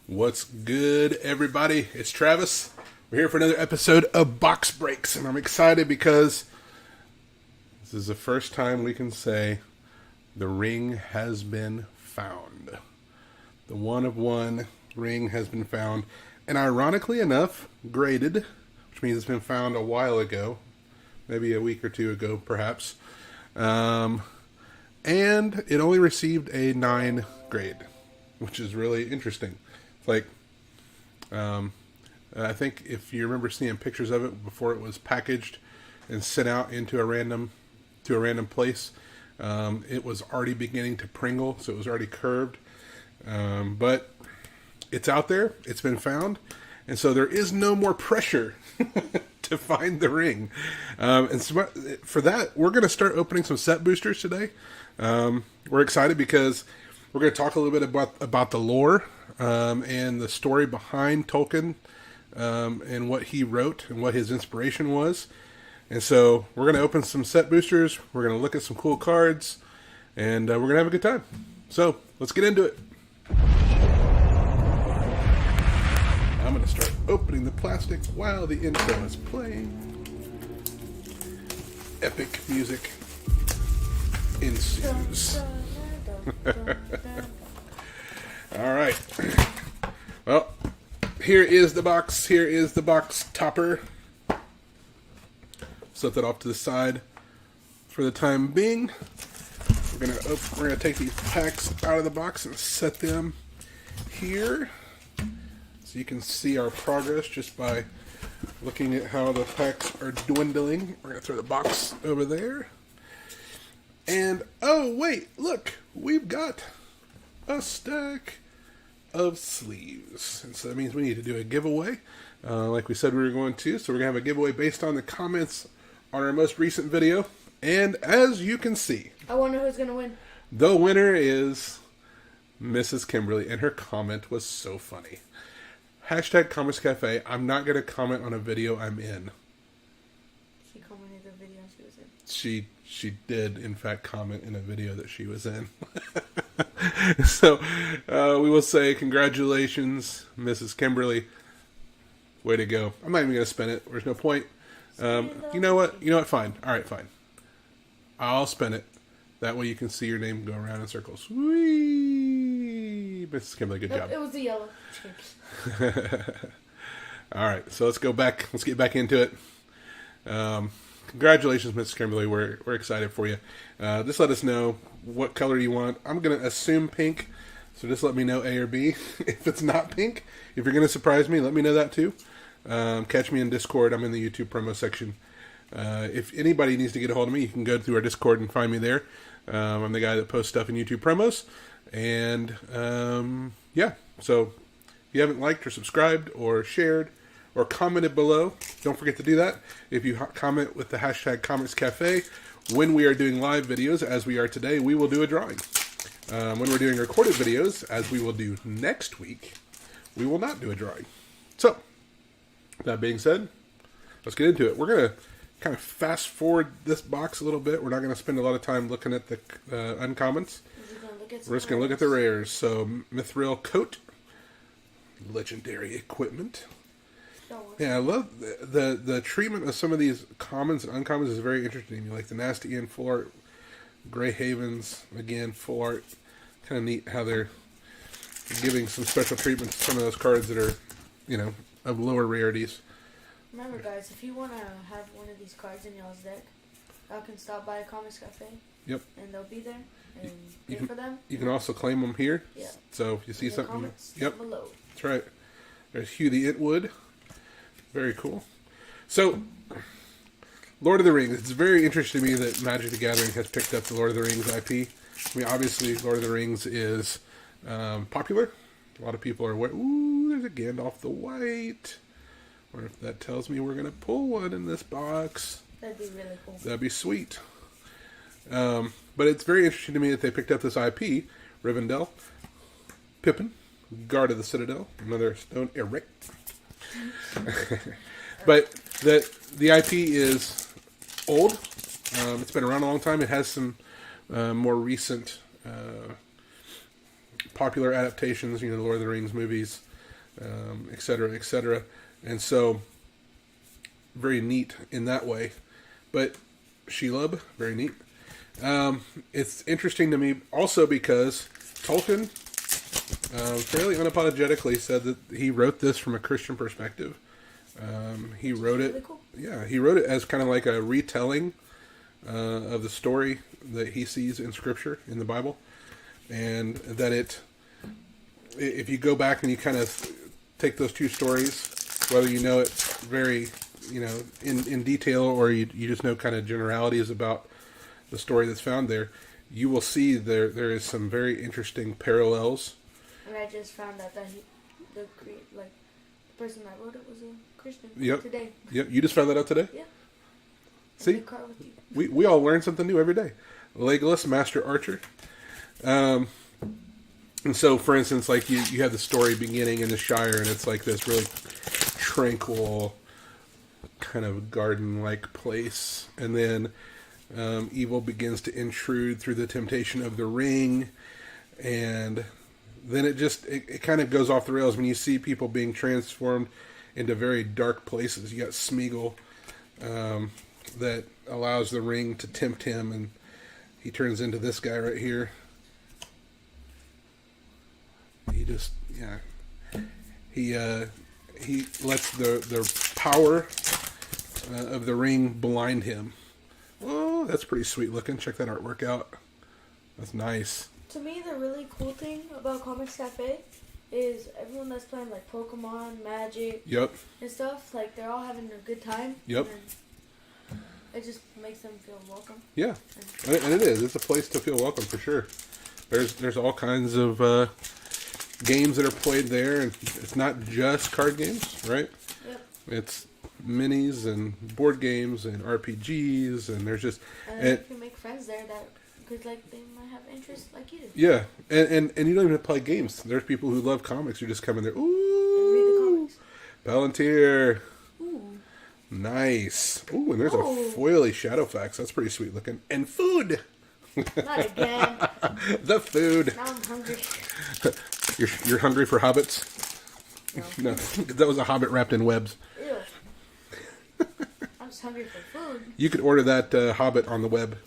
What's good, everybody? It's Travis. We're here for another episode of Box Breaks, and I'm excited because this is the first time we can say the ring has been found. The one of one ring has been found, and ironically enough, graded, which means it's been found a while ago, maybe a week or two ago, perhaps. And it only received a 9 grade, which is really interesting. Like, I think if you remember seeing pictures of it before it was packaged and sent out into a random place, it was already beginning to pringle, so it was already curved. But it's out there, it's been found, and so there is no more pressure to find the ring. And so for that, we're going to start opening some set boosters today. We're excited because we're going to talk a little bit about the lore and the story behind Tolkien and what he wrote and what his inspiration was. And so we're going to open some set boosters. We're going to look at some cool cards, and we're going to have a good time. So let's get into it. I'm going to start opening the plastic while the intro is playing. Epic music ensues. All right. Well, here is the box. Here is the box topper. Set that off to the side for the time being. We're gonna take these packs out of the box and set them here, so you can see our progress just by looking at how the packs are dwindling. We're gonna throw the box over there. And, oh wait, look, we've got a stack of sleeves. And so that means we need to do a giveaway, like we said we were going to. So we're going to have a giveaway based on the comments on our most recent video. And as you can see, I wonder who's going to win. The winner is Mrs. Kimberly, and her comment was so funny. Hashtag Comix Cafe. I'm not going to comment on a video I'm in. She commented the video she was in. She did, in fact, comment in a video that she was in. So, we will say congratulations, Mrs. Kimberly. Way to go. I'm not even going to spin it. There's no point. You know what? Fine. All right, fine. I'll spin it. That way you can see your name go around in circles. Whee! Mrs. Kimberly, good job. It was the yellow. All right, so let's go back. Let's get back into it. Congratulations, Mrs. Kimberly. We're excited for you. Just let us know what color you want. I'm going to assume pink, so just let me know A or B. If it's not pink, if you're going to surprise me, let me know that too. Catch me in Discord. I'm in the YouTube promo section. If anybody needs to get a hold of me, you can go through our Discord and find me there. I'm the guy that posts stuff in YouTube promos. And yeah, so if you haven't liked or subscribed or shared or commented below, don't forget to do that. If you comment with the hashtag Comix Cafe, when we are doing live videos, as we are today, we will do a drawing. When we're doing recorded videos, as we will do next week, we will not do a drawing. So, that being said, let's get into it. We're going to kind of fast forward this box a little bit. We're not going to spend a lot of time looking at the uncommons. We're just going to look at the rares. So, Mithril Coat, legendary equipment. Yeah, I love the treatment of some of these commons and uncommons is very interesting. Like the Nasty End full art, Grey Havens, again, full art. Kind of neat how they're giving some special treatment to some of those cards that are, of lower rarities. Remember, guys, if you want to have one of these cards in y'all's deck, y'all can stop by Comix Cafe. Yep. And they'll be there and pay for them. You can also claim them here. Yeah. So if you see something, yep. Below. That's right. There's Hugh the Itwood. Very cool. So, Lord of the Rings. It's very interesting to me that Magic the Gathering has picked up the Lord of the Rings IP. I mean, obviously, Lord of the Rings is popular. A lot of people are aware. Ooh, there's a Gandalf the White. I wonder if that tells me we're going to pull one in this box. That'd be really cool. That'd be sweet. But it's very interesting to me that they picked up this IP. Rivendell, Pippin, Guard of the Citadel, another stone erect. But the IP is old. It's been around a long time. It has some more recent popular adaptations, the Lord of the Rings movies, etc., etc. And so, very neat in that way. But Shelob, very neat. It's interesting to me also because Tolkien fairly unapologetically said that he wrote this from a Christian perspective. He wrote it, really cool. yeah, he wrote it as kind of like a retelling of the story that he sees in Scripture, in the Bible, and that if you go back and you kind of take those two stories, whether you know it very, in detail, or you just know kind of generalities about the story that's found there, you will see there is some very interesting parallels. And I just found out that the person that wrote it was a Christian. Yep. Today. Yep. You just found that out today? Yeah. See? We all learn something new every day. Legolas, Master Archer. And so, for instance, like you have the story beginning in the Shire, and it's like this really tranquil, kind of garden-like place. And then evil begins to intrude through the temptation of the ring, and then it kind of goes off the rails when you see people being transformed into very dark places. You got Smeagol that allows the ring to tempt him, and he turns into this guy right here. He lets the power of the ring blind him. Oh, that's pretty sweet looking. Check that artwork out. That's nice. To me, the really cool thing about Comix Cafe is everyone that's playing like Pokemon, Magic, Yep. and stuff, like they're all having a good time. Yep. And it just makes them feel welcome. Yeah, and it is. It's a place to feel welcome for sure. There's all kinds of games that are played there, and it's not just card games, right? Yep. It's minis and board games and RPGs, and there's just and you can make friends there that because like they might have interests like you do. Yeah, and you don't even have to play games. There's people who love comics who just come in there. Ooh, And read the comics. Palantir. Ooh. Nice. Ooh, and there's a foily Shadowfax. That's pretty sweet looking. And food. Not again. The food. Now I'm hungry. You're hungry for hobbits? No, that was a hobbit wrapped in webs. Ew. I'm just hungry for food. You could order that hobbit on the web.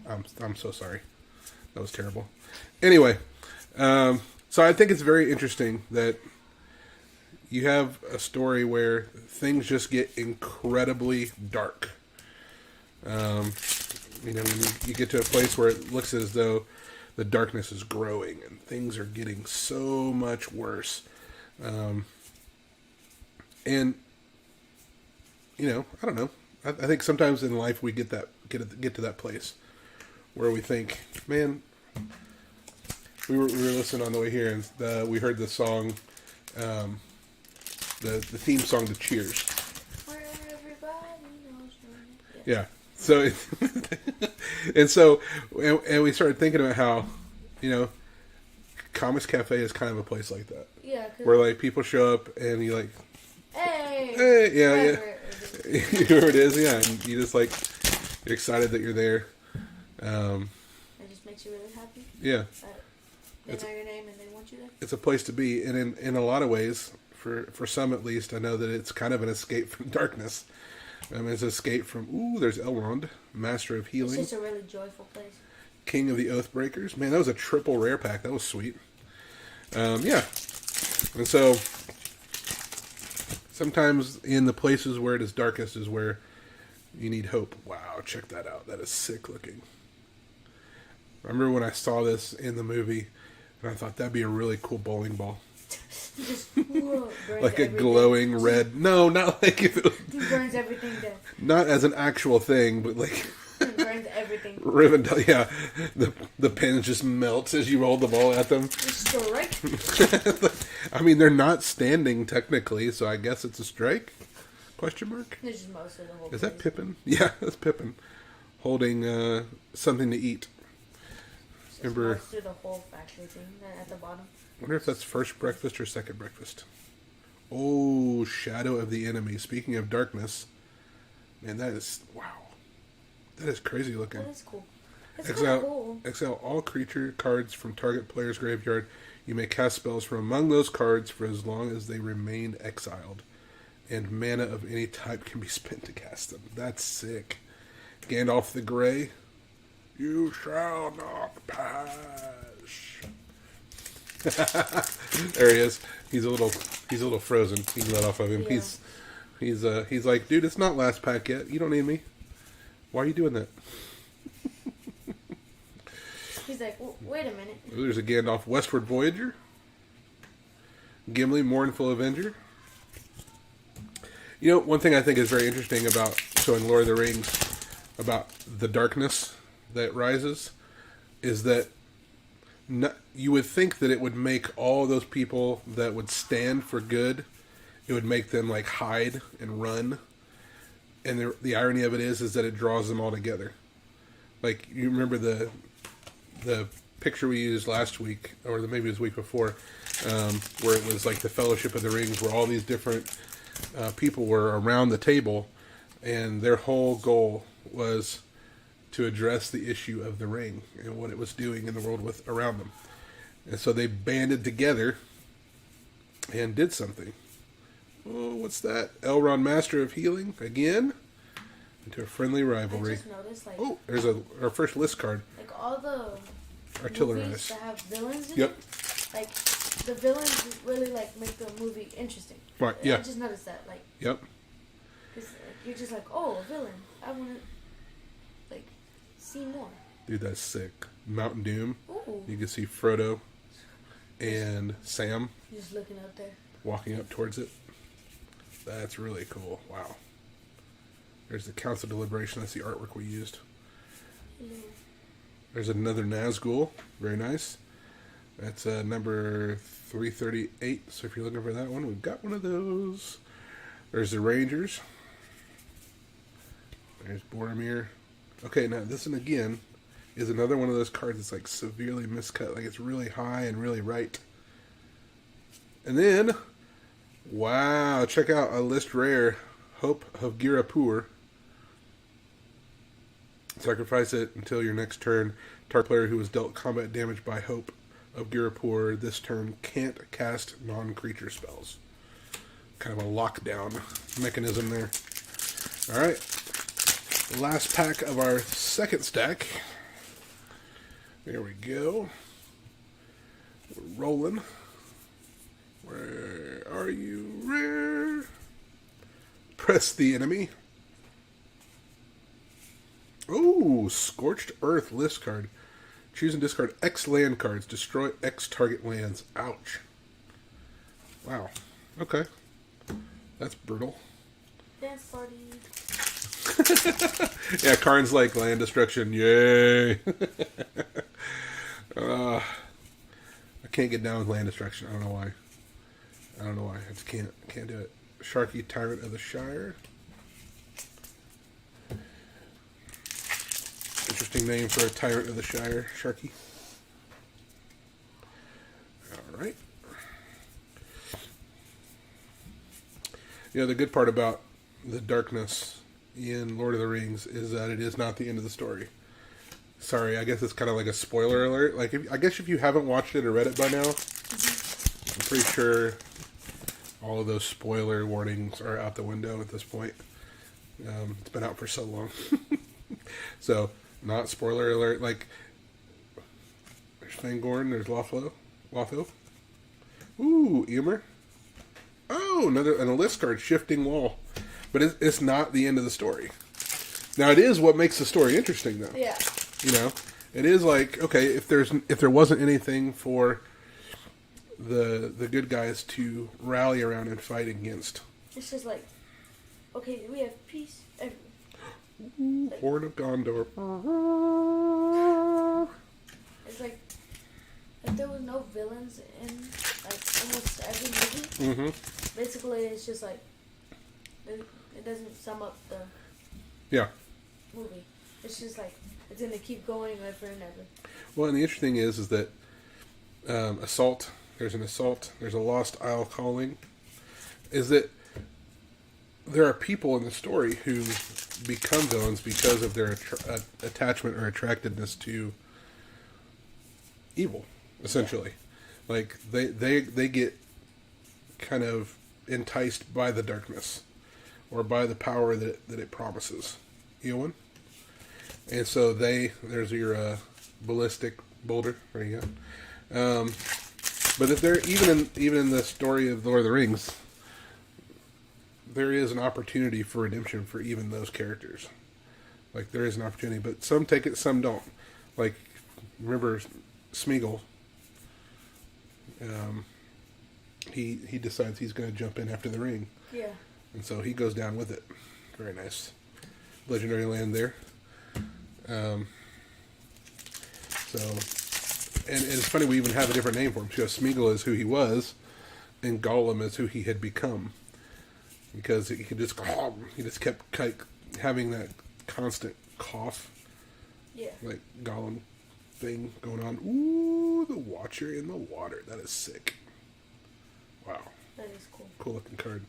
I'm so sorry. That was terrible. Anyway, so I think it's very interesting that you have a story where things just get incredibly dark. When you get to a place where it looks as though the darkness is growing and things are getting so much worse. And I don't know. I think sometimes in life we get to that place where we think, man, we were listening on the way here, and we heard the song, the theme song to Cheers. Where everybody knows your name. Yeah. So, and we started thinking about how, Comix Cafe is kind of a place like that. Yeah. Where like people show up and you like, hey, yeah. Whoever it is, yeah, and you just like, you're excited that you're there. It just makes you really happy. Yeah. They know your name and they want you there. It's a place to be, and in a lot of ways, for some at least, I know that it's kind of an escape from darkness. It's an escape from, there's Elrond, Master of Healing. It's just a really joyful place. King of the Oathbreakers. Man, that was a triple rare pack. That was sweet. Yeah. And so, sometimes in the places where it is darkest is where you need hope. Wow, check that out. That is sick looking. Remember when I saw this in the movie, and I thought that'd be a really cool bowling ball. Just like a glowing red. No, not like if it was, he burns everything down. Not as an actual thing, but like He burns everything. Rivendell, yeah. The pins just melt as you roll the ball at them. Strike. I mean, they're not standing technically, so I guess it's a strike? Question mark? This is most of the whole Is place. that Pippin? Yeah, that's Pippin. Holding something to eat. Remember? Most of the whole factory thing at the bottom. I wonder if that's first breakfast or second breakfast. Oh, Shadow of the Enemy. Speaking of darkness, man, that is, wow. That is crazy looking. That is cool. It's kind of cool. Exile all creature cards from target player's graveyard. You may cast spells from among those cards for as long as they remain exiled. And mana of any type can be spent to cast them. That's sick. Gandalf the Grey. You shall not pass. There he is. He's a little frozen. You can let off of him. Yeah. He's like, dude, it's not last pack yet. You don't need me. Why are you doing that? He's like, wait a minute. There's a Gandalf Westward Voyager. Gimli Mournful Avenger. You know, one thing I think is very interesting about showing Lord of the Rings, about the darkness that rises, is that you would think that it would make all those people that would stand for good, it would make them like hide and run. And the irony of it is that it draws them all together. Like, you remember the picture we used last week, or maybe it was the week before, where it was like the Fellowship of the Rings, where all these different people were around the table, and their whole goal was to address the issue of the ring and what it was doing in the world around them. And so they banded together and did something. Oh, what's that? Elrond, Master of Healing, again? Into a friendly rivalry. I just noticed, like... Oh, there's our first list card. Like, all the Artillerized. movies that have villains in Yep. it, like, the villains really, like, make the movie interesting. Right, yeah. I just noticed that, like... Yep. Cause, you're just like, oh, a villain. I want to, like, see more. Dude, that's sick. Mountain Doom. Ooh. You can see Frodo and Sam You're just looking up there. walking up towards it. That's really cool. Wow. There's the Council Deliberation. That's the artwork we used. Hello. There's another Nazgul. Very nice. That's number 338. So if you're looking for that one, we've got one of those. There's the Rangers. There's Boromir. Okay, now this one again is another one of those cards that's like severely miscut. Like it's really high and really right. And then, wow, check out a list rare. Hope of Girapur. Sacrifice it until your next turn. Target player who was dealt combat damage by Hope of Girapur this turn can't cast non-creature spells. Kind of a lockdown mechanism there. Alright. Last pack of our second stack. There we go. We're rolling. Where are you? Rare. Press the enemy. Oh, Scorched Earth list card. Choose and discard X land cards. Destroy X target lands. Ouch. Wow. Okay. That's brutal. Dance party. Yeah, Karn's like land destruction. Yay. I can't get down with land destruction. I don't know why. I just can't do it. Sharky, Tyrant of the Shire. Interesting name for a Tyrant of the Shire, Sharky. Alright. You know, the good part about the darkness in Lord of the Rings is that it is not the end of the story. Sorry, I guess it's kind of like a spoiler alert. Like, I guess if you haven't watched it or read it by now, I'm pretty sure all of those spoiler warnings are out the window at this point. It's been out for so long. So, not spoiler alert. Like, there's Fangorn, there's Lotho. Ooh, Eomer. Oh, an list card, Shifting Wall. But it's not the end of the story. Now, it is what makes the story interesting, though. Yeah. You know, it is like, okay, if there wasn't anything for the good guys to rally around and fight against. It's just like, okay, we have peace everywhere. Like, Horn of Gondor. It's like, if there was no villains in like almost every movie, basically it's just like, it doesn't sum up the movie. It's just like, it's going to keep going forever and ever. Well, and the interesting is that Assault, there's an Assault, there's a Lost Isle Calling, is that there are people in the story who become villains because of their attachment or attractiveness to evil, essentially. Like they get kind of enticed by the darkness or by the power that it promises. Eowyn. And so there's your ballistic boulder. There you go. But if they're even in the story of Lord of the Rings, there is an opportunity for redemption for even those characters. Like there is an opportunity, but some take it, some don't. Like remember Smeagol. He decides he's going to jump in after the ring. Yeah. And so he goes down with it. Very nice. Legendary land there. And it's funny we even have a different name for him. Because Smeagol is who he was, and Gollum is who he had become. Because he just kept having that constant cough. Yeah. Like Gollum thing going on. Ooh, the Watcher in the water. That is sick. Wow. That is cool. Cool looking card.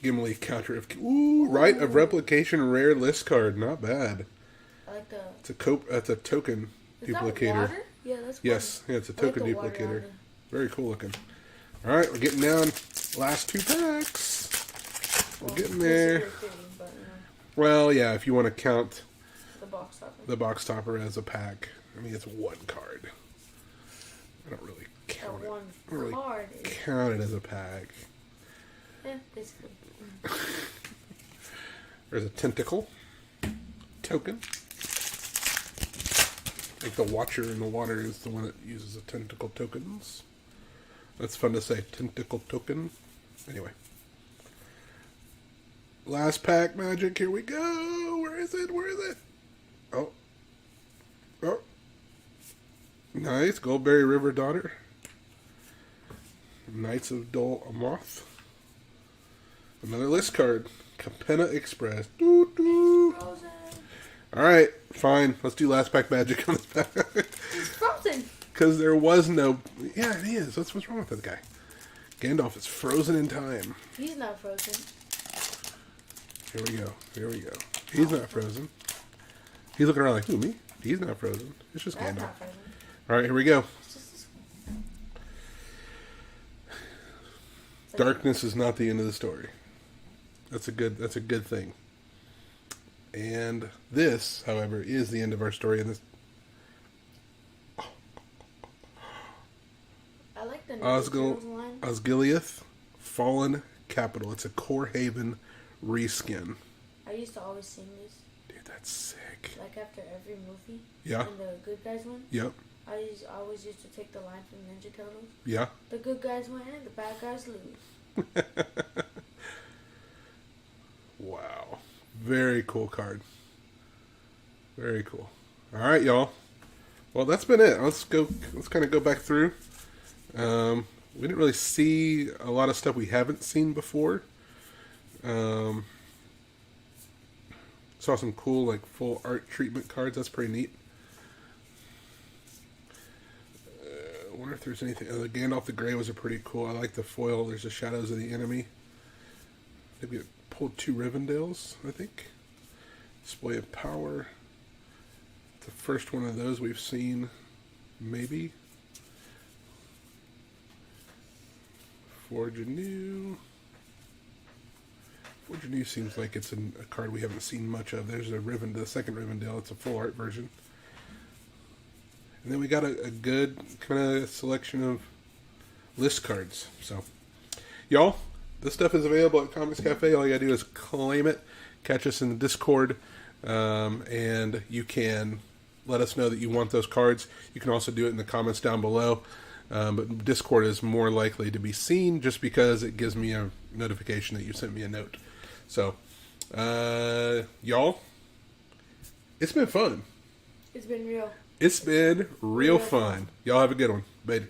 Gimli counter of Rite of Replication rare list card. Not bad. I like the. It's a token duplicator. That water? Yeah, that's cool. Yes, yeah, it's a token like the water duplicator. on it. Very cool looking. All right, we're getting down. Last 2 packs. We're getting there. But, well, yeah, if you want to count the box topper as a pack. I mean, it's 1 card. I don't really count it. One I don't really card count it as a pack. Yeah, basically. There's a tentacle token. I think the Watcher in the water is the one that uses the tentacle tokens. That's fun to say, tentacle token. Anyway. Last pack magic, here we go. Where is it? Oh. Nice, Goldberry River Daughter. Knights of Dol Amoth. Another list card. Capenna Express. Doo doo. Frozen. Alright, fine. Let's do last pack magic on this pack. It's frozen. Because there was no... Yeah, it is. That's what's wrong with that guy. Gandalf is frozen in time. He's not frozen. Here we go. He's not frozen. He's looking around like, who, me? He's not frozen. It's just That's Gandalf. not frozen. Alright, here we go. It's just this one. Darkness is not the end of the story. That's a good thing. And this, however, is the end of our story. And this I like the Turtles line. Osgiliath Fallen Capital. It's a Core Haven reskin. I used to always sing this. Dude, that's sick. Like after every movie. Yeah. And the good guys win. Yep. I always used to take the line from Ninja Turtles. Yeah. The good guys win, the bad guys lose. Wow. Very cool card. Very cool. All right, y'all. Well, that's been it. Let's kind of go back through. We didn't really see a lot of stuff we haven't seen before. Saw some cool, like, full art treatment cards. That's pretty neat. I wonder if there's anything. The Gandalf the Grey was a pretty cool. I like the foil. There's the Shadows of the Enemy. I think we pulled 2 Rivendales, I think. Display of Power. The first one of those we've seen, maybe. Forge Anew. Forge Anew seems like it's a card we haven't seen much of. There's the second Rivendell. It's a full art version. And then we got a good kind of selection of list cards. So, y'all, this stuff is available at Comix Cafe. All you gotta do is claim it, catch us in the Discord, and you can let us know that you want those cards. You can also do it in the comments down below. But Discord is more likely to be seen just because it gives me a notification that you sent me a note. So, y'all, it's been fun. It's been real. It's been real fun. Y'all have a good one. Bye.